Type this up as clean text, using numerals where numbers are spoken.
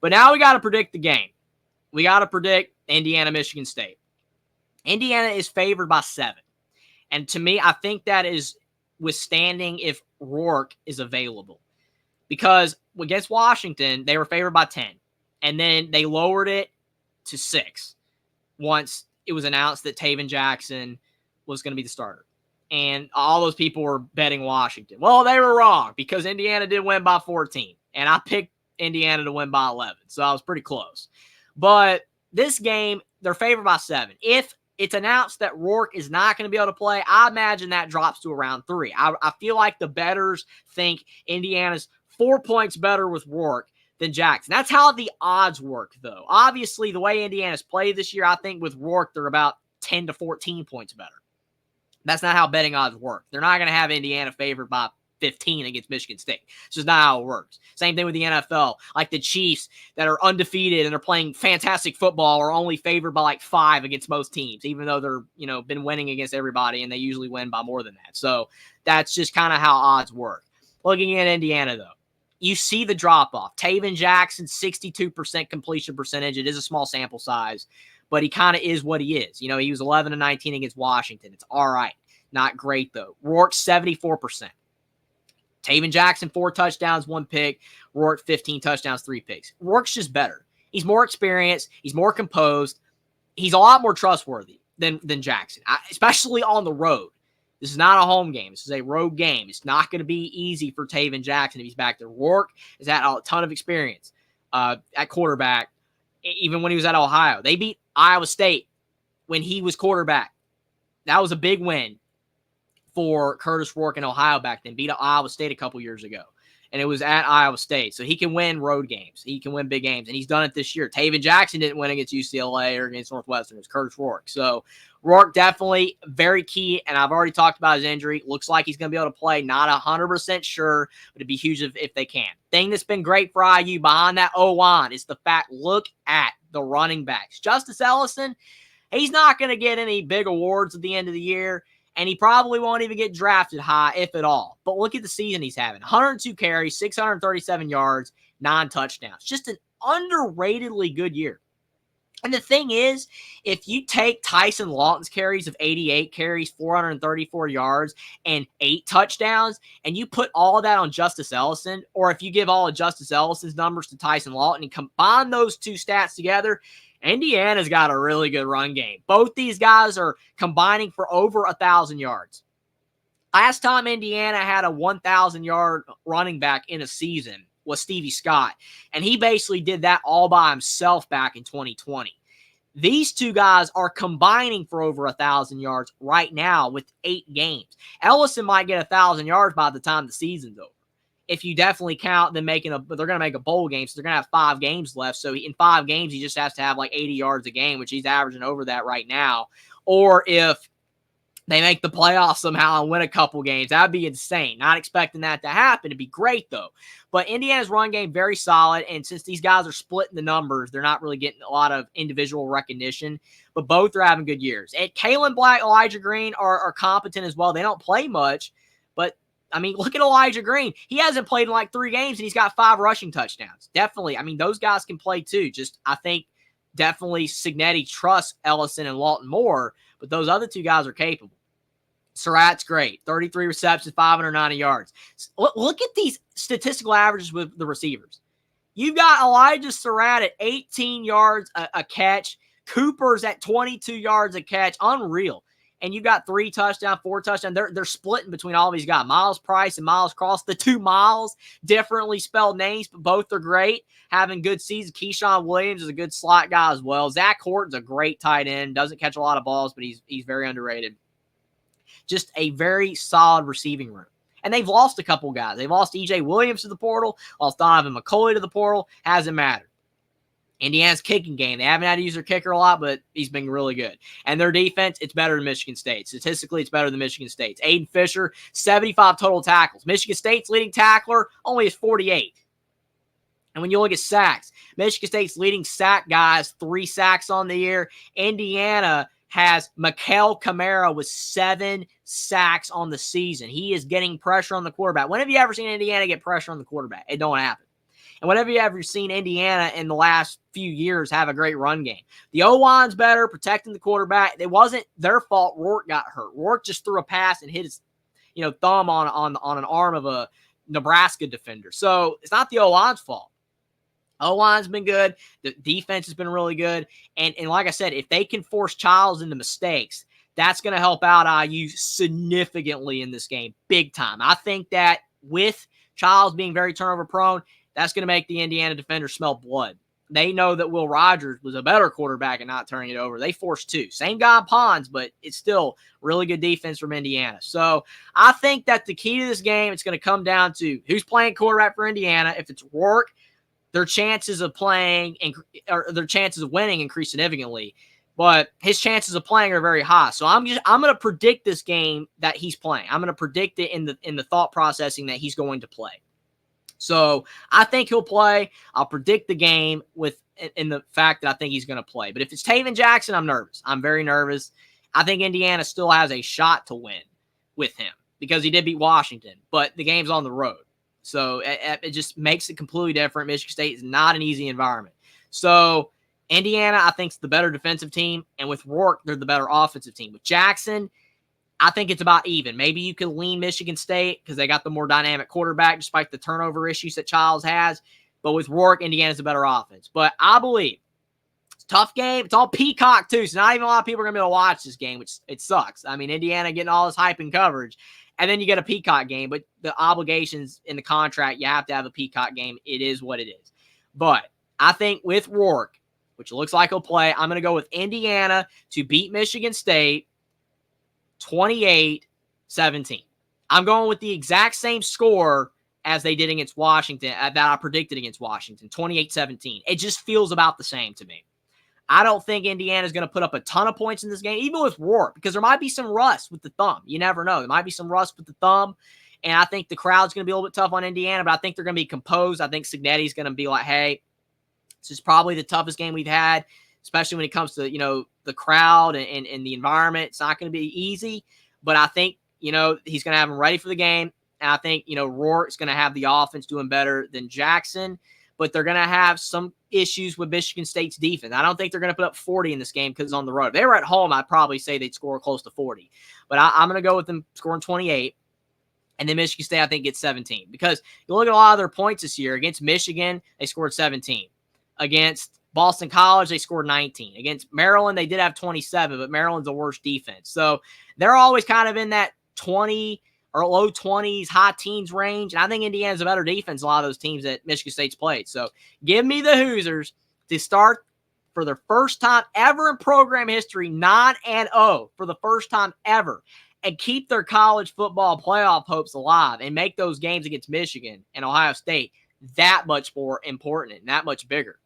But now we got to predict the game. We got to predict Indiana, Michigan State. Indiana is favored by 7. And to me, I think that is withstanding if Rourke is available. Because against Washington, they were favored by 10. And then they lowered it to 6 once it was announced that Taven Jackson was going to be the starter. And all those people were betting Washington. Well, they were wrong because Indiana did win by 14. And I picked Indiana to win by 11. So I was pretty close. But this game, they're favored by 7. If it's announced that Rourke is not going to be able to play, I imagine that drops to around 3. I feel like the bettors think Indiana's 4 points better with Rourke than Jackson. That's how the odds work, though. Obviously, the way Indiana's played this year, I think with Rourke, they're about 10 to 14 points better. That's not how betting odds work. They're not going to have Indiana favored by 15 against Michigan State. It's just not how it works. Same thing with the NFL. Like the Chiefs that are undefeated and they're playing fantastic football are only favored by like 5 against most teams, even though they're, been winning against everybody and they usually win by more than that. So that's just kind of how odds work. Looking at Indiana, though, you see the drop-off. Taven Jackson, 62% completion percentage. It is a small sample size, but he kind of is what he is. He was 11-19 against Washington. It's all right. Not great, though. Rourke, 74%. Taven Jackson, 4 touchdowns, 1 pick. Rourke, 15 touchdowns, 3 picks. Rourke's just better. He's more experienced. He's more composed. He's a lot more trustworthy than Jackson, especially on the road. This is not a home game. This is a road game. It's not going to be easy for Taven Jackson if he's back there. Rourke has had a ton of experience at quarterback, even when he was at Ohio. They beat Iowa State when he was quarterback. That was a big win for Curtis Rourke in Ohio back then. Beat Iowa State a couple years ago. And it was at Iowa State. So he can win road games. He can win big games. And he's done it this year. Taven Jackson didn't win against UCLA or against Northwestern. It was Curtis Rourke. So Rourke definitely very key. And I've already talked about his injury. Looks like he's going to be able to play. Not 100% sure, but it'd be huge if they can. Thing that's been great for IU behind that O-line is the fact, look at the running backs. Justice Ellison, he's not going to get any big awards at the end of the year. And he probably won't even get drafted high, if at all. But look at the season he's having. 102 carries, 637 yards, 9 touchdowns. Just an underratedly good year. And the thing is, if you take Tyson Lawton's carries of 88 carries, 434 yards, and 8 touchdowns, and you put all of that on Justice Ellison, or if you give all of Justice Ellison's numbers to Tyson Lawton and combine those two stats together, Indiana's got a really good run game. Both these guys are combining for over 1,000 yards. Last time Indiana had a 1,000-yard running back in a season was Stevie Scott, and he basically did that all by himself back in 2020. These two guys are combining for over 1,000 yards right now with 8 games. Ellison might get 1,000 yards by the time the season's over. If you definitely count them they're going to make a bowl game, so they're going to have 5 games left. So in 5 games, he just has to have like 80 yards a game, which he's averaging over that right now. Or if they make the playoffs somehow and win a couple games, that'd be insane. Not expecting that to happen. It'd be great, though. But Indiana's run game, very solid. And since these guys are splitting the numbers, they're not really getting a lot of individual recognition. But both are having good years. And Kalen Black, Elijah Green are competent as well. They don't play much, but I mean, look at Elijah Green. He hasn't played in like 3 games, and he's got 5 rushing touchdowns. Definitely. I mean, those guys can play too. Just, I think, definitely Cignetti trusts Ellison and Lawton more, but those other 2 guys are capable. Surratt's great. 33 receptions, 590 yards. Look at these statistical averages with the receivers. You've got Elijah Surratt at 18 yards a catch. Cooper's at 22 yards a catch. Unreal. And you've got 3 touchdowns, 4 touchdowns. They're splitting between all these guys. Miles Price and Miles Cross, the 2 Miles, differently spelled names, but both are great. Having good seasons. Keyshawn Williams is a good slot guy as well. Zach Horton's a great tight end. Doesn't catch a lot of balls, but he's very underrated. Just a very solid receiving room. And they've lost a couple guys. They've lost E.J. Williams to the portal, lost Donovan McCulley to the portal. Hasn't mattered. Indiana's kicking game. They haven't had to use their kicker a lot, but he's been really good. And their defense, it's better than Michigan State. Statistically, it's better than Michigan State's. Aiden Fisher, 75 total tackles. Michigan State's leading tackler only is 48. And when you look at sacks, Michigan State's leading sack guys, 3 sacks on the year. Indiana has Mikael Kamara with 7 sacks on the season. He is getting pressure on the quarterback. When have you ever seen Indiana get pressure on the quarterback? It don't happen. And whenever you ever seen Indiana in the last few years have a great run game, the O-line's better, protecting the quarterback. It wasn't their fault Rourke got hurt. Rourke just threw a pass and hit his thumb on an arm of a Nebraska defender. So it's not the O-line's fault. O-line's been good. The defense has been really good. And like I said, if they can force Childs into mistakes, that's going to help out IU significantly in this game, big time. I think that with Childs being very turnover prone, that's going to make the Indiana defenders smell blood. They know that Will Rogers was a better quarterback and not turning it over. They forced 2. Same guy in Pons, but it's still really good defense from Indiana. So I think that the key to this game, it's going to come down to who's playing quarterback for Indiana. If it's Rourke, their chances of playing or their chances of winning increase significantly, but his chances of playing are very high. So I'm going to predict this game that he's playing. I'm going to predict it in the thought processing that he's going to play. So I think he'll play. I'll predict the game in the fact that I think he's going to play. But if it's Taven Jackson, I'm nervous. I'm very nervous. I think Indiana still has a shot to win with him because he did beat Washington, but the game's on the road. So it just makes it completely different. Michigan State is not an easy environment. So Indiana, I think, is the better defensive team. And with Rourke, they're the better offensive team. With Jackson, I think it's about even. Maybe you could lean Michigan State because they got the more dynamic quarterback despite the turnover issues that Childs has. But with Rourke, Indiana's a better offense. But I believe it's a tough game. It's all Peacock, too. So not even a lot of people are going to be able to watch this game, which it sucks. I mean, Indiana getting all this hype and coverage. And then you get a Peacock game, but the obligations in the contract, you have to have a Peacock game. It is what it is. But I think with Rourke, which looks like he'll play, I'm going to go with Indiana to beat Michigan State 28-17. I'm going with the exact same score as they did against Washington, that I predicted against Washington, 28-17. It just feels about the same to me. I don't think Indiana's going to put up a ton of points in this game, even with Rourke, because there might be some rust with the thumb. You never know. There might be some rust with the thumb, and I think the crowd's going to be a little bit tough on Indiana, but I think they're going to be composed. I think Signetti's going to be like, hey, this is probably the toughest game we've had, especially when it comes to, the crowd and the environment. It's not going to be easy, but I think, he's going to have them ready for the game, and I think, Rourke's going to have the offense doing better than Jackson, but they're going to have some issues with Michigan State's defense. I don't think they're going to put up 40 in this game because it's on the road. If they were at home, I'd probably say they'd score close to 40. But I'm going to go with them scoring 28. And then Michigan State, I think, gets 17. Because you look at a lot of their points this year. Against Michigan, they scored 17. Against Boston College, they scored 19. Against Maryland, they did have 27, but Maryland's the worst defense. So they're always kind of in that 20 or low 20s, high teens range. And I think Indiana's a better defense than a lot of those teams that Michigan State's played. So give me the Hoosiers to start for their first time ever in program history, 9-0 for the first time ever, and keep their college football playoff hopes alive and make those games against Michigan and Ohio State that much more important and that much bigger.